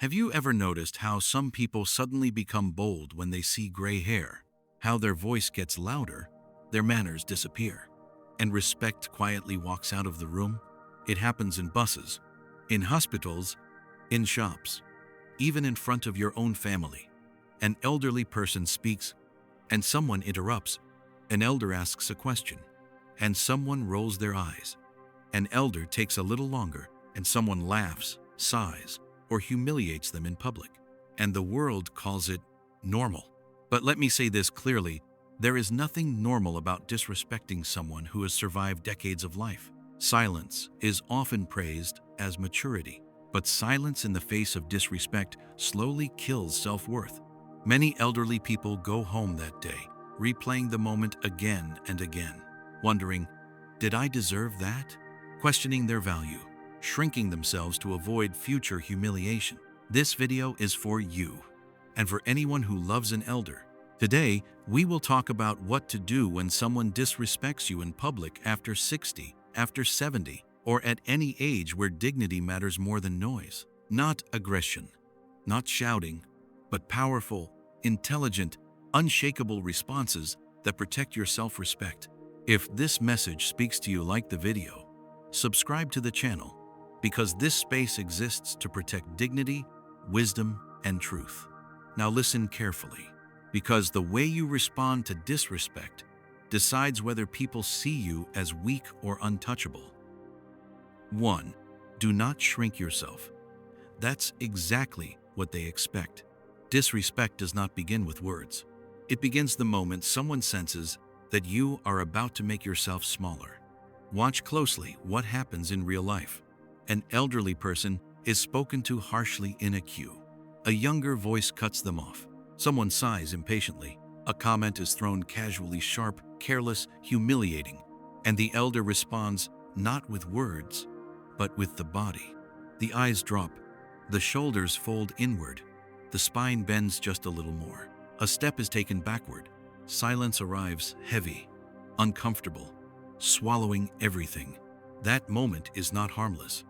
Have you ever noticed how some people suddenly become bold when they see gray hair? How their voice gets louder, their manners disappear, and respect quietly walks out of the room? It happens in buses, in hospitals, in shops, even in front of your own family. An elderly person speaks, and someone interrupts. An elder asks a question, and someone rolls their eyes. An elder takes a little longer, and someone laughs, sighs, or humiliates them in public. And the world calls it normal. But let me say this clearly, there is nothing normal about disrespecting someone who has survived decades of life. Silence is often praised as maturity, but silence in the face of disrespect slowly kills self-worth. Many elderly people go home that day, replaying the moment again and again, wondering, did I deserve that? Questioning their value, shrinking themselves to avoid future humiliation. This video is for you, and for anyone who loves an elder. Today, we will talk about what to do when someone disrespects you in public after 60, after 70, or at any age where dignity matters more than noise. Not aggression, not shouting, but powerful, intelligent, unshakable responses that protect your self-respect. If this message speaks to you, like the video, subscribe to the channel, because this space exists to protect dignity, wisdom, and truth. Now listen carefully, because the way you respond to disrespect decides whether people see you as weak or untouchable. 1. Do not shrink yourself. That's exactly what they expect. Disrespect does not begin with words. It begins the moment someone senses that you are about to make yourself smaller. Watch closely what happens in real life. An elderly person is spoken to harshly in a queue. A younger voice cuts them off. Someone sighs impatiently. A comment is thrown casually, sharp, careless, humiliating. And the elder responds not with words, but with the body. The eyes drop. The shoulders fold inward. The spine bends just a little more. A step is taken backward. Silence arrives, heavy, uncomfortable, swallowing everything. That moment is not harmless.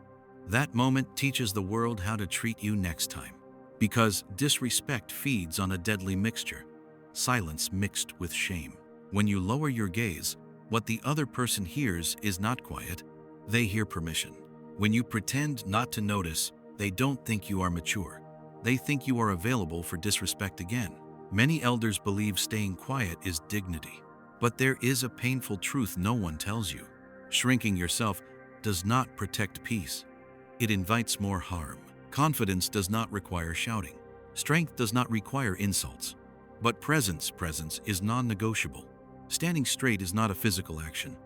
That moment teaches the world how to treat you next time. Because disrespect feeds on a deadly mixture, silence mixed with shame. When you lower your gaze, what the other person hears is not quiet, they hear permission. When you pretend not to notice, they don't think you are mature. They think you are available for disrespect again. Many elders believe staying quiet is dignity. But there is a painful truth no one tells you. Shrinking yourself does not protect peace. It invites more harm. Confidence does not require shouting. Strength does not require insults. But presence is non-negotiable. Standing straight is not a physical action.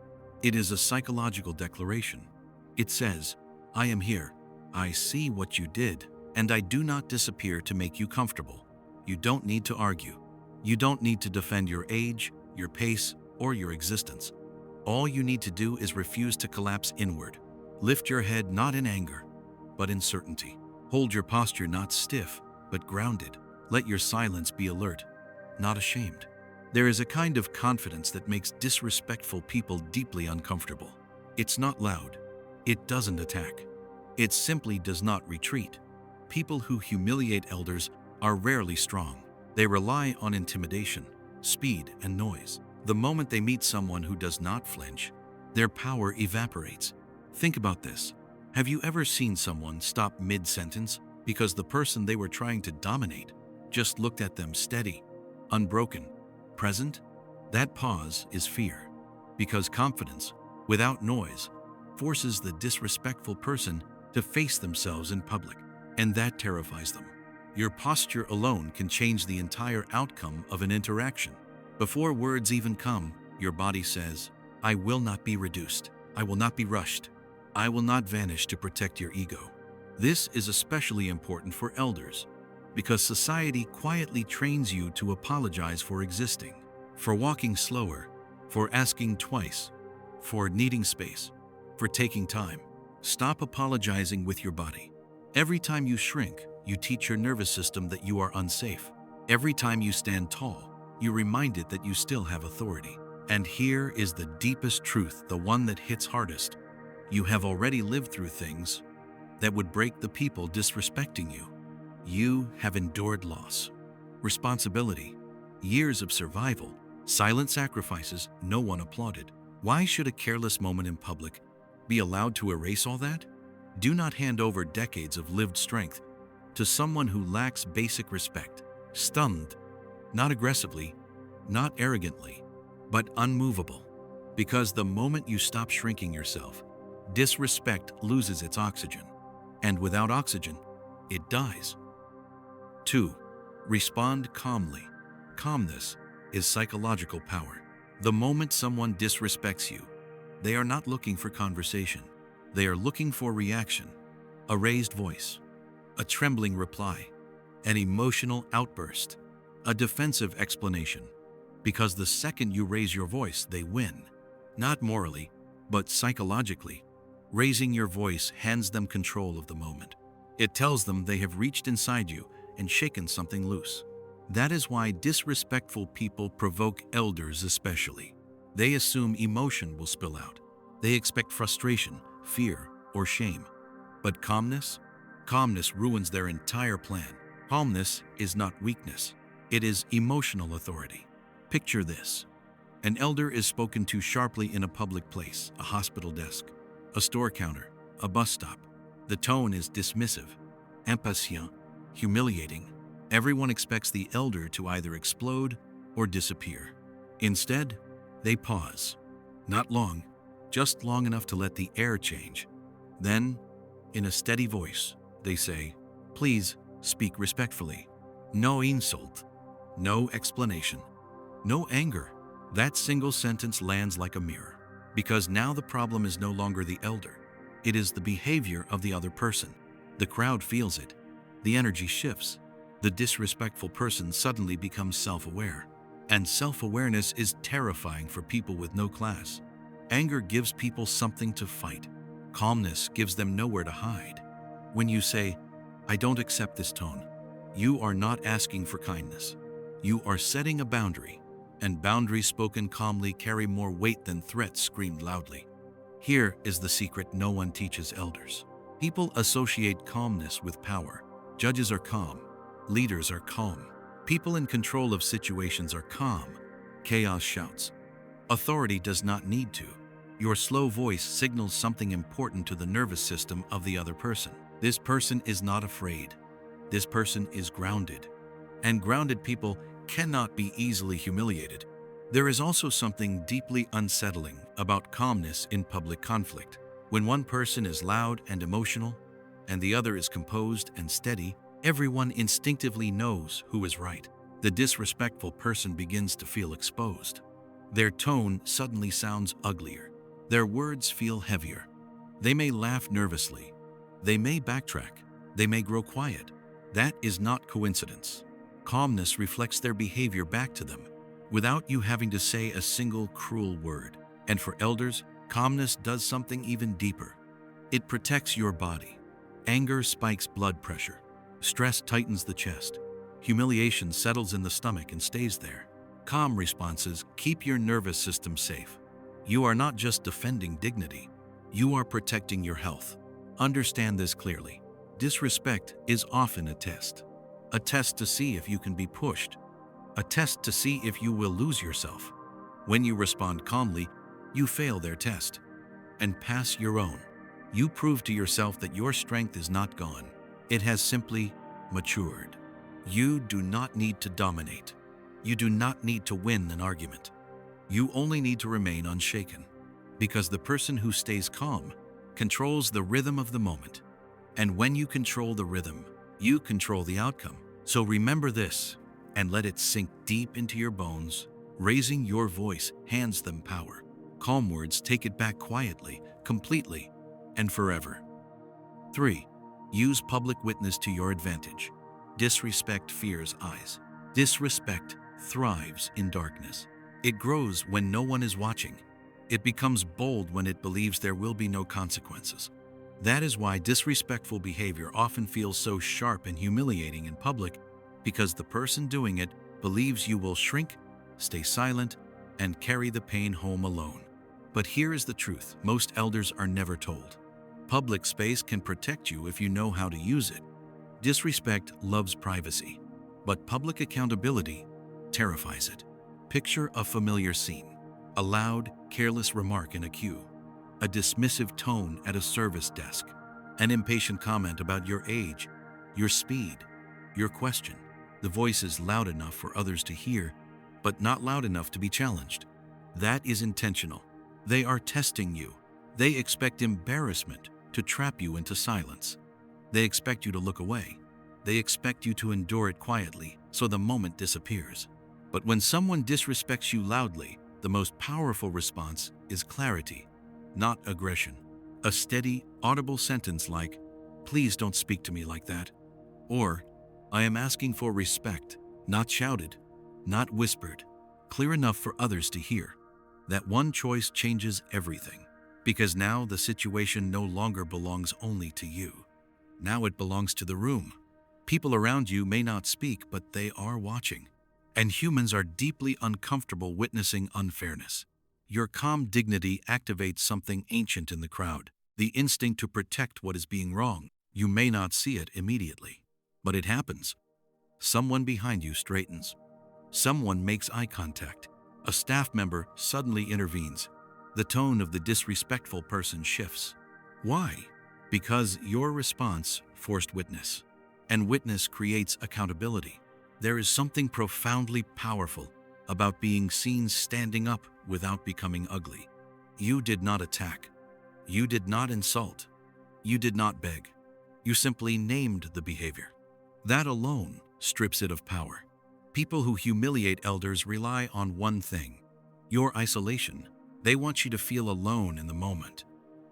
It is a psychological declaration. It says, I am here. I see what you did, and I do not disappear to make you comfortable. You don't need to argue. You don't need to defend your age, your pace, or your existence. All you need to do is refuse to collapse inward. Lift your head not in anger, but in certainty. Hold your posture not stiff, but grounded. Let your silence be alert, not ashamed. There is a kind of confidence that makes disrespectful people deeply uncomfortable. It's not loud. It doesn't attack. It simply does not retreat. People who humiliate elders are rarely strong. They rely on intimidation, speed, and noise. The moment they meet someone who does not flinch, their power evaporates. Think about this. Have you ever seen someone stop mid-sentence because the person they were trying to dominate just looked at them steady, unbroken, present? That pause is fear, because confidence, without noise, forces the disrespectful person to face themselves in public, and that terrifies them. Your posture alone can change the entire outcome of an interaction. Before words even come, your body says, I will not be reduced. I will not be rushed. I will not vanish to protect your ego. This is especially important for elders, because society quietly trains you to apologize for existing, for walking slower, for asking twice, for needing space, for taking time. Stop apologizing with your body. Every time you shrink, you teach your nervous system that you are unsafe. Every time you stand tall, you remind it that you still have authority. And here is the deepest truth, the one that hits hardest. You have already lived through things that would break the people disrespecting you. You have endured loss, responsibility, years of survival, silent sacrifices no one applauded. Why should a careless moment in public be allowed to erase all that? Do not hand over decades of lived strength to someone who lacks basic respect. Stunned, not aggressively, not arrogantly, but unmovable. Because the moment you stop shrinking yourself, disrespect loses its oxygen. And without oxygen, it dies. 2. Respond calmly. Calmness is psychological power. The moment someone disrespects you, they are not looking for conversation. They are looking for reaction. A raised voice, a trembling reply, an emotional outburst, a defensive explanation. Because the second you raise your voice, they win. Not morally, but psychologically. Raising your voice hands them control of the moment. It tells them they have reached inside you and shaken something loose. That is why disrespectful people provoke elders especially. They assume emotion will spill out. They expect frustration, fear, or shame. But calmness? Calmness ruins their entire plan. Calmness is not weakness. It is emotional authority. Picture this. An elder is spoken to sharply in a public place, a hospital desk, a store counter, a bus stop. The tone is dismissive, impatient, humiliating. Everyone expects the elder to either explode or disappear. Instead, they pause. Not long, just long enough to let the air change. Then, in a steady voice, they say, "Please speak respectfully." No insult, no explanation, no anger. That single sentence lands like a mirror. Because now the problem is no longer the elder. It is the behavior of the other person. The crowd feels it. The energy shifts. The disrespectful person suddenly becomes self-aware. And self-awareness is terrifying for people with no class. Anger gives people something to fight. Calmness gives them nowhere to hide. When you say, "I don't accept this tone," you are not asking for kindness. You are setting a boundary. And boundaries spoken calmly carry more weight than threats screamed loudly. Here is the secret no one teaches elders. People associate calmness with power. Judges are calm. Leaders are calm. People in control of situations are calm. Chaos shouts. Authority does not need to. Your slow voice signals something important to the nervous system of the other person. This person is not afraid. This person is grounded. And grounded people cannot be easily humiliated. There is also something deeply unsettling about calmness in public conflict. When one person is loud and emotional, and the other is composed and steady, everyone instinctively knows who is right. The disrespectful person begins to feel exposed. Their tone suddenly sounds uglier. Their words feel heavier. They may laugh nervously. They may backtrack. They may grow quiet. That is not coincidence. Calmness reflects their behavior back to them, without you having to say a single cruel word. And for elders, calmness does something even deeper. It protects your body. Anger spikes blood pressure. Stress tightens the chest. Humiliation settles in the stomach and stays there. Calm responses keep your nervous system safe. You are not just defending dignity. You are protecting your health. Understand this clearly. Disrespect is often a test. A test to see if you can be pushed. A test to see if you will lose yourself. When you respond calmly, you fail their test and pass your own. You prove to yourself that your strength is not gone. It has simply matured. You do not need to dominate. You do not need to win an argument. You only need to remain unshaken. Because the person who stays calm controls the rhythm of the moment. And when you control the rhythm, you control the outcome. So remember this and let it sink deep into your bones. Raising your voice hands them power. Calm words take it back quietly, completely, and forever. 3. Use public witness to your advantage. Disrespect fears eyes. Disrespect thrives in darkness. It grows when no one is watching. It becomes bold when it believes there will be no consequences. That is why disrespectful behavior often feels so sharp and humiliating in public, because the person doing it believes you will shrink, stay silent, and carry the pain home alone. But here is the truth most elders are never told. Public space can protect you if you know how to use it. Disrespect loves privacy, but public accountability terrifies it. Picture a familiar scene: a loud, careless remark in a queue, a dismissive tone at a service desk, an impatient comment about your age, your speed, your question. The voice is loud enough for others to hear, but not loud enough to be challenged. That is intentional. They are testing you. They expect embarrassment to trap you into silence. They expect you to look away. They expect you to endure it quietly so the moment disappears. But when someone disrespects you loudly, the most powerful response is clarity, not aggression. A steady, audible sentence like, "Please don't speak to me like that," or, "I am asking for respect," not shouted, not whispered, clear enough for others to hear. That one choice changes everything, because now the situation no longer belongs only to you. Now it belongs to the room. People around you may not speak, but they are watching. And humans are deeply uncomfortable witnessing unfairness. Your calm dignity activates something ancient in the crowd, the instinct to protect what is being wrong. You may not see it immediately, but it happens. Someone behind you straightens. Someone makes eye contact. A staff member suddenly intervenes. The tone of the disrespectful person shifts. Why? Because your response forced witness, and witness creates accountability. There is something profoundly powerful about being seen standing up without becoming ugly. You did not attack. You did not insult. You did not beg. You simply named the behavior. That alone strips it of power. People who humiliate elders rely on one thing: your isolation. They want you to feel alone in the moment.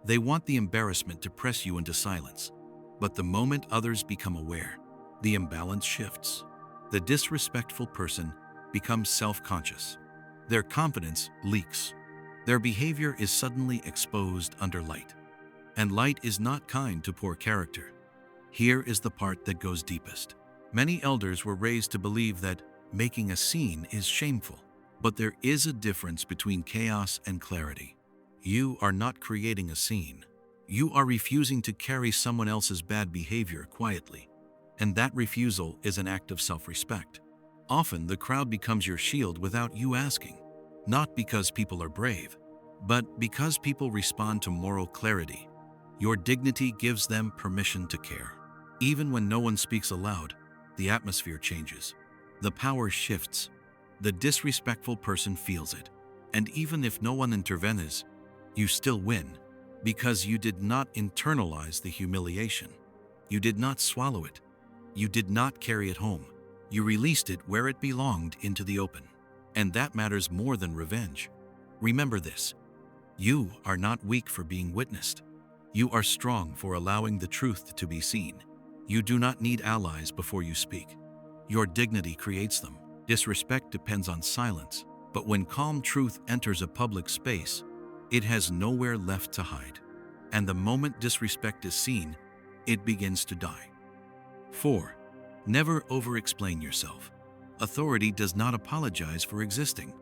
They want the embarrassment to press you into silence. But the moment others become aware, the imbalance shifts. The disrespectful person becomes self-conscious. Their confidence leaks. Their behavior is suddenly exposed under light. And light is not kind to poor character. Here is the part that goes deepest. Many elders were raised to believe that making a scene is shameful. But there is a difference between chaos and clarity. You are not creating a scene. You are refusing to carry someone else's bad behavior quietly. And that refusal is an act of self-respect. Often the crowd becomes your shield without you asking. Not because people are brave, but because people respond to moral clarity. Your dignity gives them permission to care. Even when no one speaks aloud, the atmosphere changes. The power shifts. The disrespectful person feels it. And even if no one intervenes, you still win, because you did not internalize the humiliation. You did not swallow it. You did not carry it home. You released it where it belonged, into the open. And that matters more than revenge. Remember this: you are not weak for being witnessed. You are strong for allowing the truth to be seen. You do not need allies before you speak. Your dignity creates them. Disrespect depends on silence, but when calm truth enters a public space, it has nowhere left to hide. And the moment disrespect is seen, it begins to die. 4. Never over-explain yourself. Authority does not apologize for existing.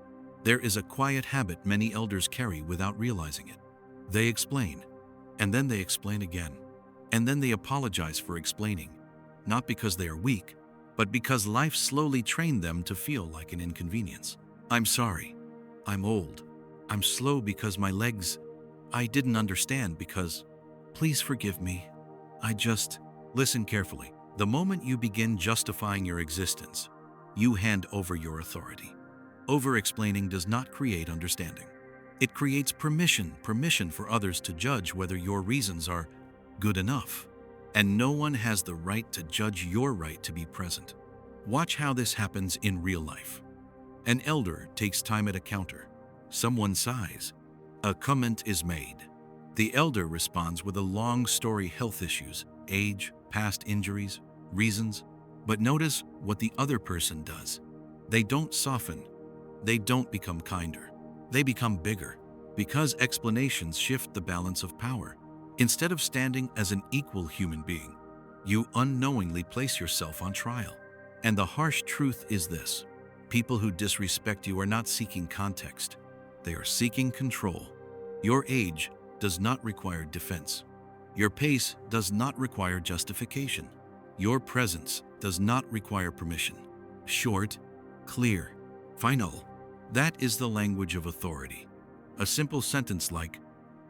There is a quiet habit many elders carry without realizing it. They explain, and then they explain again, and then they apologize for explaining, not because they are weak, but because life slowly trained them to feel like an inconvenience. I'm sorry. I'm old. I'm slow because my legs. I didn't understand because. Please forgive me. Listen carefully. The moment you begin justifying your existence, you hand over your authority. Over-explaining does not create understanding. It creates permission for others to judge whether your reasons are good enough. And no one has the right to judge your right to be present. Watch how this happens in real life. An elder takes time at a counter. Someone sighs. A comment is made. The elder responds with a long story: health issues, age, past injuries, reasons. But notice what the other person does. They don't soften. They don't become kinder. They become bigger, because explanations shift the balance of power. Instead of standing as an equal human being, you unknowingly place yourself on trial. And the harsh truth is this: people who disrespect you are not seeking context. They are seeking control. Your age does not require defense. Your pace does not require justification. Your presence does not require permission. Short, clear, final. That is the language of authority. A simple sentence like,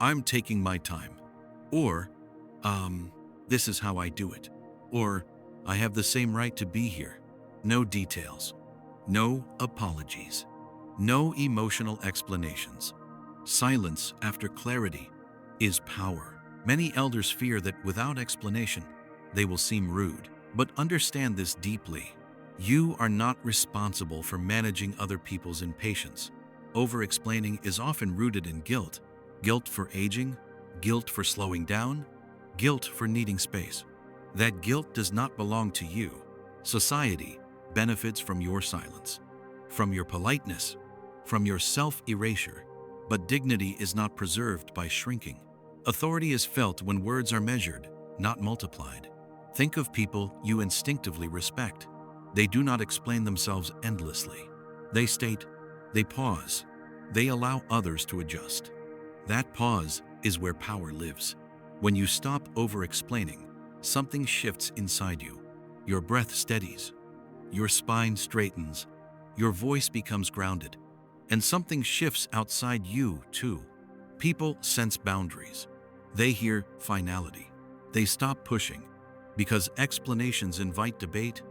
"I'm taking my time," or, "This is how I do it," or, "I have the same right to be here." No details, no apologies, no emotional explanations. Silence after clarity is power. Many elders fear that without explanation, they will seem rude. But understand this deeply. You are not responsible for managing other people's impatience. Over-explaining is often rooted in guilt. Guilt for aging, guilt for slowing down, guilt for needing space. That guilt does not belong to you. Society benefits from your silence, from your politeness, from your self-erasure. But dignity is not preserved by shrinking. Authority is felt when words are measured, not multiplied. Think of people you instinctively respect. They do not explain themselves endlessly. They state, they pause, they allow others to adjust. That pause is where power lives. When you stop over-explaining, something shifts inside you. Your breath steadies, your spine straightens, your voice becomes grounded, and something shifts outside you too. People sense boundaries. They hear finality. They stop pushing, because explanations invite debate,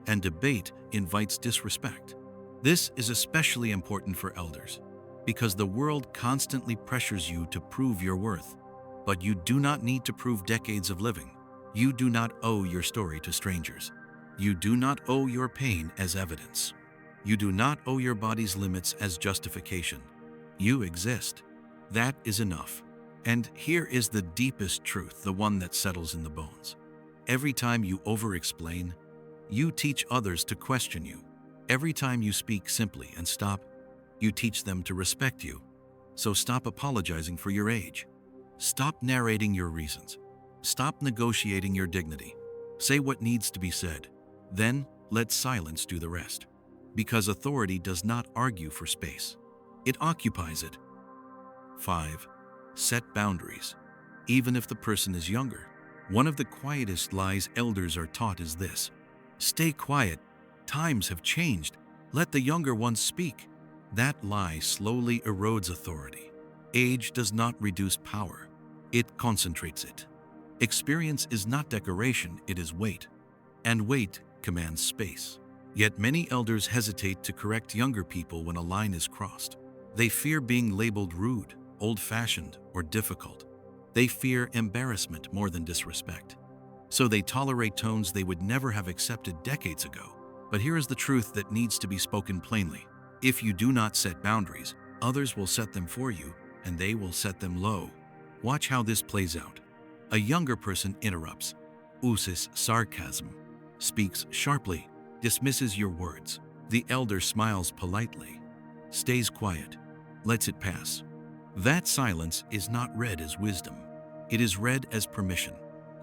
and debate invites disrespect. This is especially important for elders, because the world constantly pressures you to prove your worth. But you do not need to prove decades of living. You do not owe your story to strangers. You do not owe your pain as evidence. You do not owe your body's limits as justification. You exist. That is enough. And here is the deepest truth, the one that settles in the bones. Every time you over-explain, you teach others to question you. Every time you speak simply and stop, you teach them to respect you. So stop apologizing for your age. Stop narrating your reasons. Stop negotiating your dignity. Say what needs to be said. Then let silence do the rest. Because authority does not argue for space. It occupies it. 5. Set boundaries, even if the person is younger. One of the quietest lies elders are taught is this: stay quiet. Times have changed. Let the younger ones speak. That lie slowly erodes authority. Age does not reduce power. It concentrates it. Experience is not decoration, it is weight. And weight commands space. Yet many elders hesitate to correct younger people when a line is crossed. They fear being labeled rude, old-fashioned, or difficult. They fear embarrassment more than disrespect. So they tolerate tones they would never have accepted decades ago. But here is the truth that needs to be spoken plainly. If you do not set boundaries, others will set them for you, and they will set them low. Watch how this plays out. A younger person interrupts, uses sarcasm, speaks sharply, dismisses your words. The elder smiles politely, stays quiet, lets it pass. That silence is not read as wisdom. It is read as permission.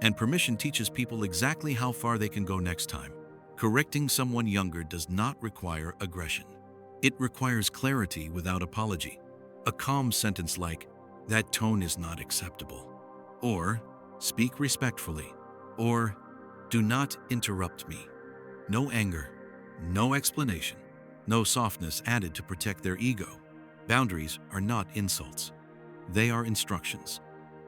And permission teaches people exactly how far they can go next time. Correcting someone younger does not require aggression. It requires clarity without apology. A calm sentence like, "That tone is not acceptable," or "Speak respectfully," or "Do not interrupt me." No anger, no explanation, no softness added to protect their ego. Boundaries are not insults. They are instructions.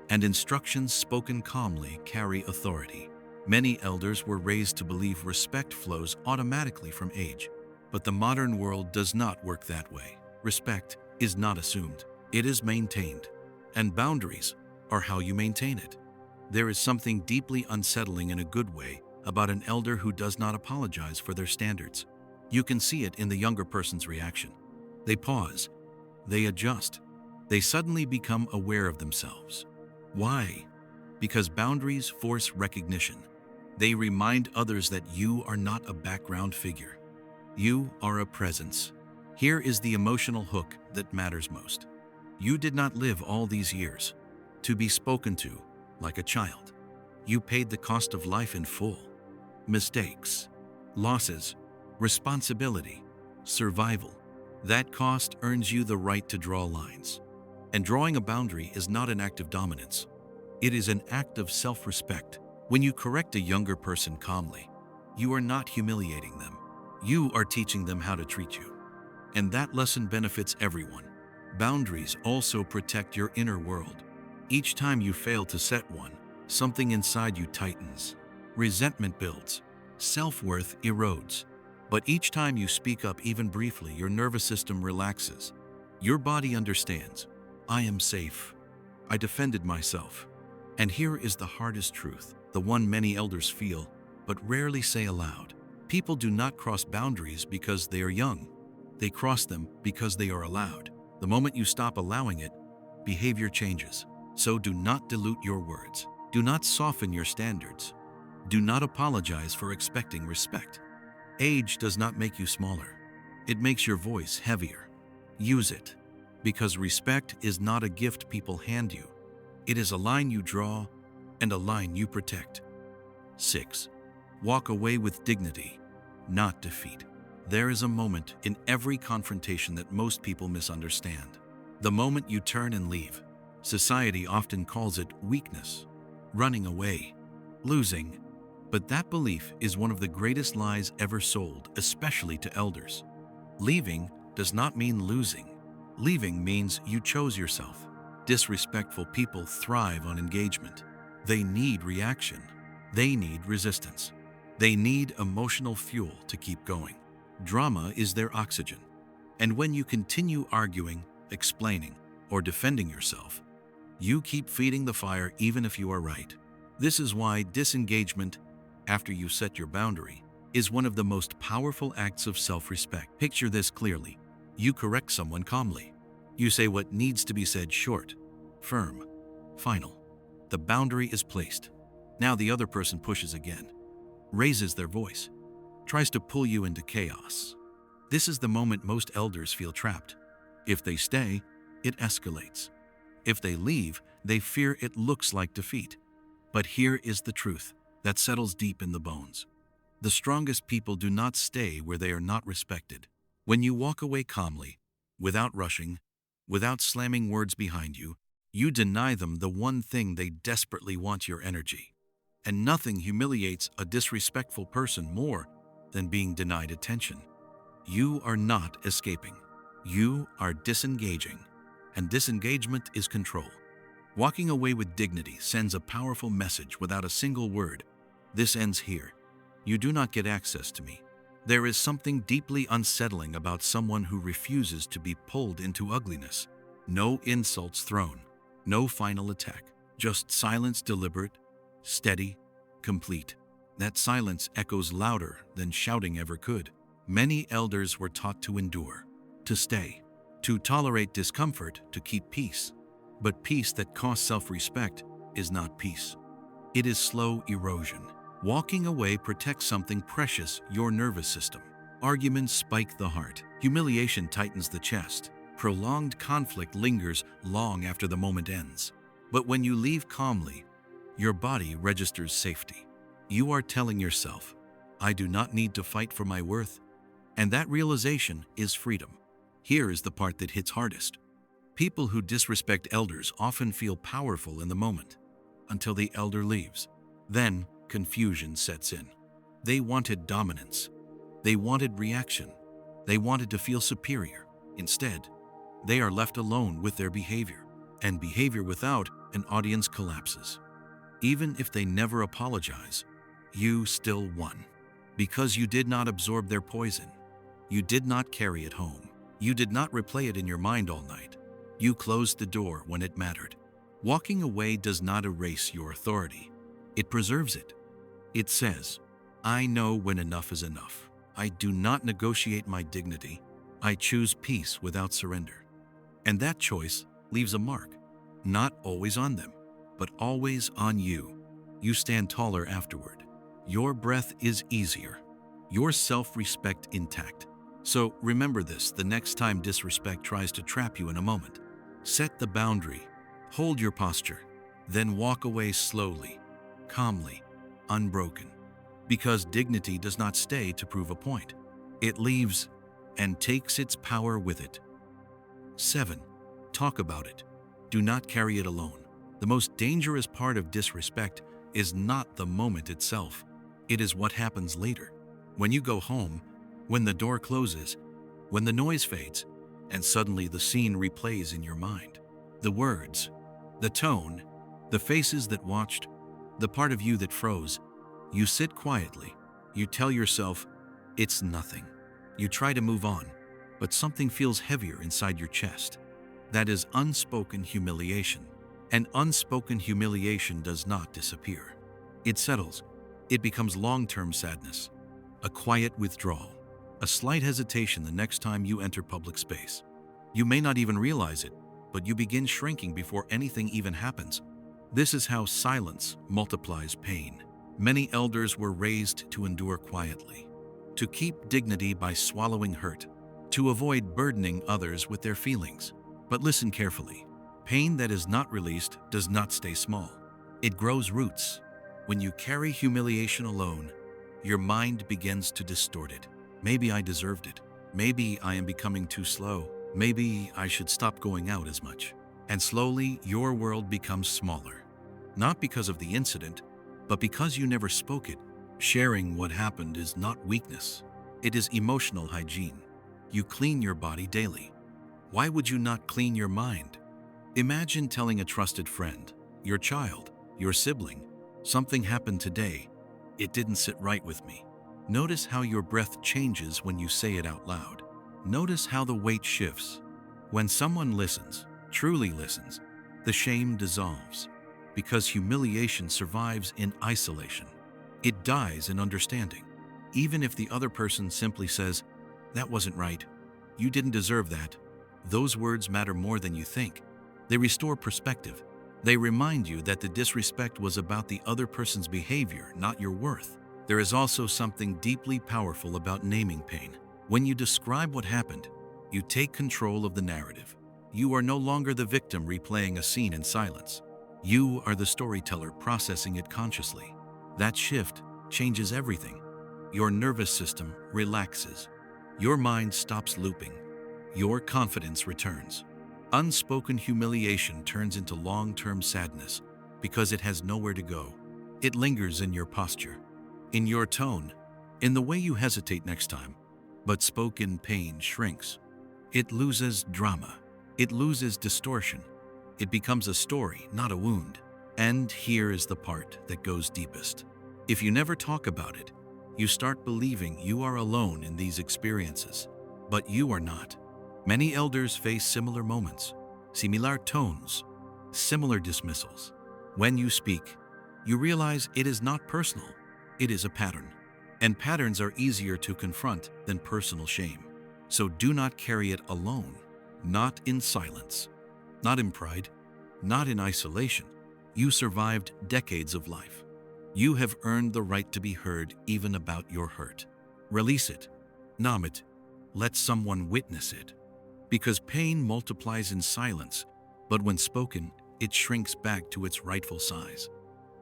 And instructions spoken calmly carry authority. Many elders were raised to believe respect flows automatically from age. But the modern world does not work that way. Respect is not assumed. It is maintained. And boundaries are how you maintain it. There is something deeply unsettling in a good way about an elder who does not apologize for their standards. You can see it in the younger person's reaction. They pause. They adjust. They suddenly become aware of themselves. Why? Because boundaries force recognition. They remind others that you are not a background figure. You are a presence. Here is the emotional hook that matters most. You did not live all these years to be spoken to like a child. You paid the cost of life in full. Mistakes, losses, responsibility, survival. That cost earns you the right to draw lines. And drawing a boundary is not an act of dominance. It is an act of self-respect. When you correct a younger person calmly, you are not humiliating them. You are teaching them how to treat you. And that lesson benefits everyone. Boundaries also protect your inner world. Each time you fail to set one, something inside you tightens. Resentment builds. Self-worth erodes. But each time you speak up even briefly, your nervous system relaxes. Your body understands. I am safe. I defended myself. And here is the hardest truth, the one many elders feel, but rarely say aloud. People do not cross boundaries because they are young. They cross them because they are allowed. The moment you stop allowing it, behavior changes. So do not dilute your words. Do not soften your standards. Do not apologize for expecting respect. Age does not make you smaller. It makes your voice heavier. Use it, because respect is not a gift people hand you. It is a line you draw and a line you protect. 6. Walk away with dignity, not defeat. There is a moment in every confrontation that most people misunderstand. The moment you turn and leave. Society often calls it weakness, running away, losing. But that belief is one of the greatest lies ever sold, especially to elders. Leaving does not mean losing. Leaving means you chose yourself. Disrespectful people thrive on engagement. They need reaction. They need resistance. They need emotional fuel to keep going. Drama is their oxygen. And when you continue arguing, explaining, or defending yourself, you keep feeding the fire even if you are right. This is why disengagement, after you set your boundary, is one of the most powerful acts of self-respect. Picture this clearly. You correct someone calmly. You say what needs to be said short, firm, final. The boundary is placed. Now the other person pushes again, raises their voice, tries to pull you into chaos. This is the moment most elders feel trapped. If they stay, it escalates. If they leave, they fear it looks like defeat. But here is the truth that settles deep in the bones. The strongest people do not stay where they are not respected. When you walk away calmly, without rushing, without slamming words behind you, you deny them the one thing they desperately want: your energy. And nothing humiliates a disrespectful person more than being denied attention. You are not escaping. You are disengaging. And disengagement is control. Walking away with dignity sends a powerful message without a single word. This ends here. You do not get access to me. There is something deeply unsettling about someone who refuses to be pulled into ugliness. No insults thrown, no final attack, just silence, deliberate, steady, complete. That silence echoes louder than shouting ever could. Many elders were taught to endure, to stay, to tolerate discomfort, to keep peace. But peace that costs self-respect is not peace. It is slow erosion. Walking away protects something precious: your nervous system. Arguments spike the heart. Humiliation tightens the chest. Prolonged conflict lingers long after the moment ends. But when you leave calmly, your body registers safety. You are telling yourself, I do not need to fight for my worth. And that realization is freedom. Here is the part that hits hardest. People who disrespect elders often feel powerful in the moment, until the elder leaves. Then confusion sets in. They wanted dominance. They wanted reaction. They wanted to feel superior. Instead, they are left alone with their behavior. And behavior without an audience collapses. Even if they never apologize, you still won. Because you did not absorb their poison. You did not carry it home. You did not replay it in your mind all night. You closed the door when it mattered. Walking away does not erase your authority. It preserves it. It says, I know when enough is enough. I do not negotiate my dignity. I choose peace without surrender. And that choice leaves a mark, not always on them, but always on you. You stand taller afterward. Your breath is easier. Your self-respect intact. So remember this the next time disrespect tries to trap you in a moment. Set the boundary. Hold your posture. Then walk away slowly, calmly, unbroken. Because dignity does not stay to prove a point. It leaves and takes its power with it. 7. Talk about it. Do not carry it alone. The most dangerous part of disrespect is not the moment itself. It is what happens later. When you go home, when the door closes, when the noise fades, and suddenly the scene replays in your mind. The words, the tone, the faces that watched, the part of you that froze. You sit quietly. You tell yourself, it's nothing. You try to move on, but something feels heavier inside your chest. That is unspoken humiliation. And unspoken humiliation does not disappear. It settles. It becomes long-term sadness, a quiet withdrawal, a slight hesitation the next time you enter public space. You may not even realize it, but you begin shrinking before anything even happens. This is how silence multiplies pain. Many elders were raised to endure quietly, to keep dignity by swallowing hurt, to avoid burdening others with their feelings. But listen carefully. Pain that is not released does not stay small. It grows roots. When you carry humiliation alone, your mind begins to distort it. Maybe I deserved it. Maybe I am becoming too slow. Maybe I should stop going out as much. And slowly, your world becomes smaller. Not because of the incident, but because you never spoke it. Sharing what happened is not weakness. It is emotional hygiene. You clean your body daily. Why would you not clean your mind? Imagine telling a trusted friend, your child, your sibling, something happened today. It didn't sit right with me. Notice how your breath changes when you say it out loud. Notice how the weight shifts. When someone listens, truly listens, the shame dissolves, because humiliation survives in isolation. It dies in understanding. Even if the other person simply says, "That wasn't right. You didn't deserve that." Those words matter more than you think. They restore perspective. They remind you that the disrespect was about the other person's behavior, not your worth. There is also something deeply powerful about naming pain. When you describe what happened, you take control of the narrative. You are no longer the victim replaying a scene in silence. You are the storyteller processing it consciously. That shift changes everything. Your nervous system relaxes. Your mind stops looping. Your confidence returns. Unspoken humiliation turns into long-term sadness because it has nowhere to go. It lingers in your posture, in your tone, in the way you hesitate next time. But spoken pain shrinks. It loses drama. It loses distortion. It becomes a story, not a wound. And here is the part that goes deepest. If you never talk about it, you start believing you are alone in these experiences. But you are not. Many elders face similar moments, similar tones, similar dismissals. When you speak, you realize it is not personal. It is a pattern. And patterns are easier to confront than personal shame. So do not carry it alone, not in silence, not in pride, not in isolation. You survived decades of life. You have earned the right to be heard even about your hurt. Release it, numb it, let someone witness it. Because pain multiplies in silence, but when spoken, it shrinks back to its rightful size.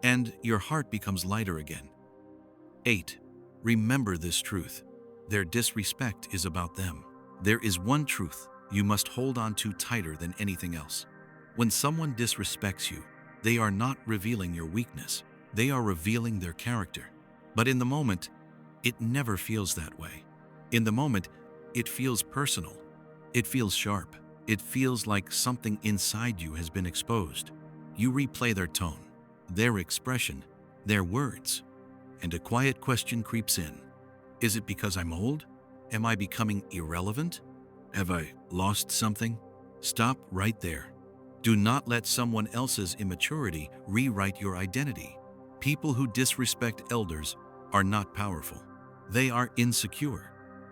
And your heart becomes lighter again. 8. Remember this truth. Their disrespect is about them. There is one truth you must hold on to tighter than anything else. When someone disrespects you, they are not revealing your weakness. They are revealing their character. But in the moment, it never feels that way. In the moment, it feels personal. It feels sharp. It feels like something inside you has been exposed. You replay their tone, their expression, their words, and a quiet question creeps in. Is it because I'm old? Am I becoming irrelevant? Have I lost something? Stop right there. Do not let someone else's immaturity rewrite your identity. People who disrespect elders are not powerful. They are insecure.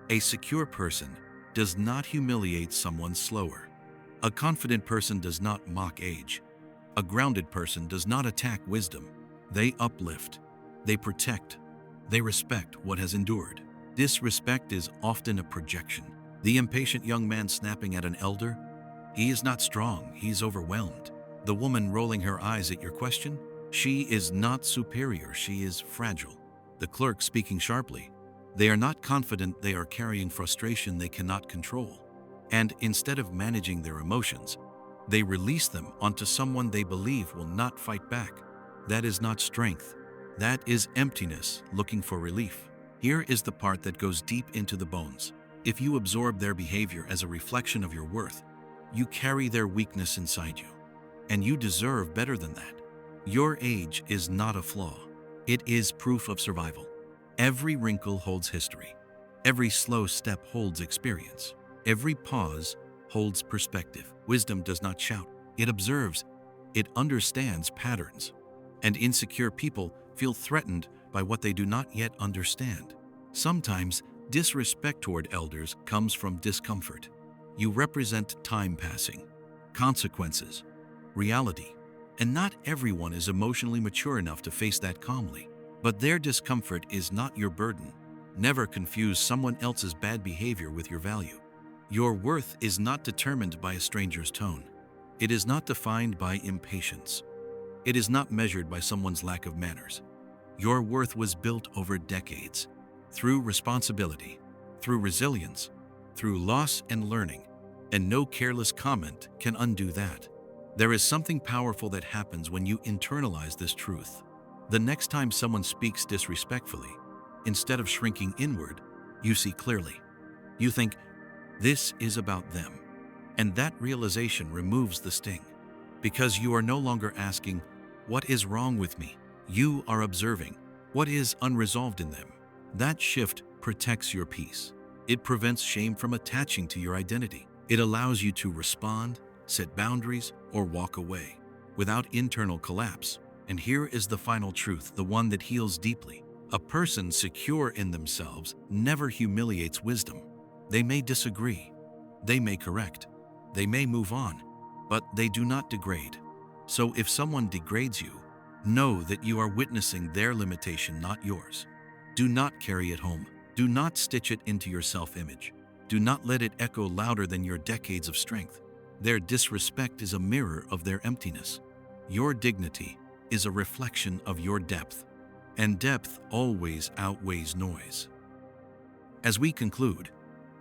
A secure person does not humiliate someone slower. A confident person does not mock age. A grounded person does not attack wisdom. They uplift. They protect. They respect what has endured. Disrespect is often a projection. The impatient young man snapping at an elder, he is not strong, he's overwhelmed. The woman rolling her eyes at your question, she is not superior, she is fragile. The clerk speaking sharply, they are not confident, they are carrying frustration they cannot control. And instead of managing their emotions, they release them onto someone they believe will not fight back. That is not strength. That is emptiness looking for relief. Here is the part that goes deep into the bones. If you absorb their behavior as a reflection of your worth, you carry their weakness inside you. And you deserve better than that. Your age is not a flaw. It is proof of survival. Every wrinkle holds history. Every slow step holds experience. Every pause holds perspective. Wisdom does not shout. It observes. It understands patterns. And insecure people feel threatened by what they do not yet understand. Sometimes, disrespect toward elders comes from discomfort. You represent time passing, consequences, reality, and not everyone is emotionally mature enough to face that calmly. But their discomfort is not your burden. Never confuse someone else's bad behavior with your value. Your worth is not determined by a stranger's tone. It is not defined by impatience. It is not measured by someone's lack of manners. Your worth was built over decades, through responsibility, through resilience, through loss and learning, and no careless comment can undo that. There is something powerful that happens when you internalize this truth. The next time someone speaks disrespectfully, instead of shrinking inward, you see clearly. You think, this is about them. And that realization removes the sting. Because you are no longer asking, what is wrong with me? You are observing, what is unresolved in them. That shift protects your peace. It prevents shame from attaching to your identity. It allows you to respond, set boundaries, or walk away without internal collapse. And here is the final truth, the one that heals deeply. A person secure in themselves never humiliates wisdom. They may disagree. They may correct. They may move on, but they do not degrade. So if someone degrades you, know that you are witnessing their limitation, not yours. Do not carry it home. Do not stitch it into your self-image. Do not let it echo louder than your decades of strength. Their disrespect is a mirror of their emptiness. Your dignity is a reflection of your depth, and depth always outweighs noise. As we conclude,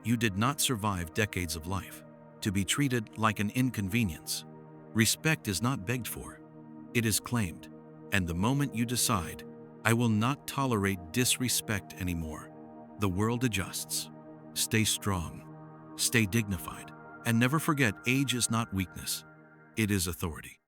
you did not survive decades of life to be treated like an inconvenience. Respect is not begged for, it is claimed. And the moment you decide, I will not tolerate disrespect anymore, the world adjusts. Stay strong, stay dignified, and never forget age is not weakness, it is authority.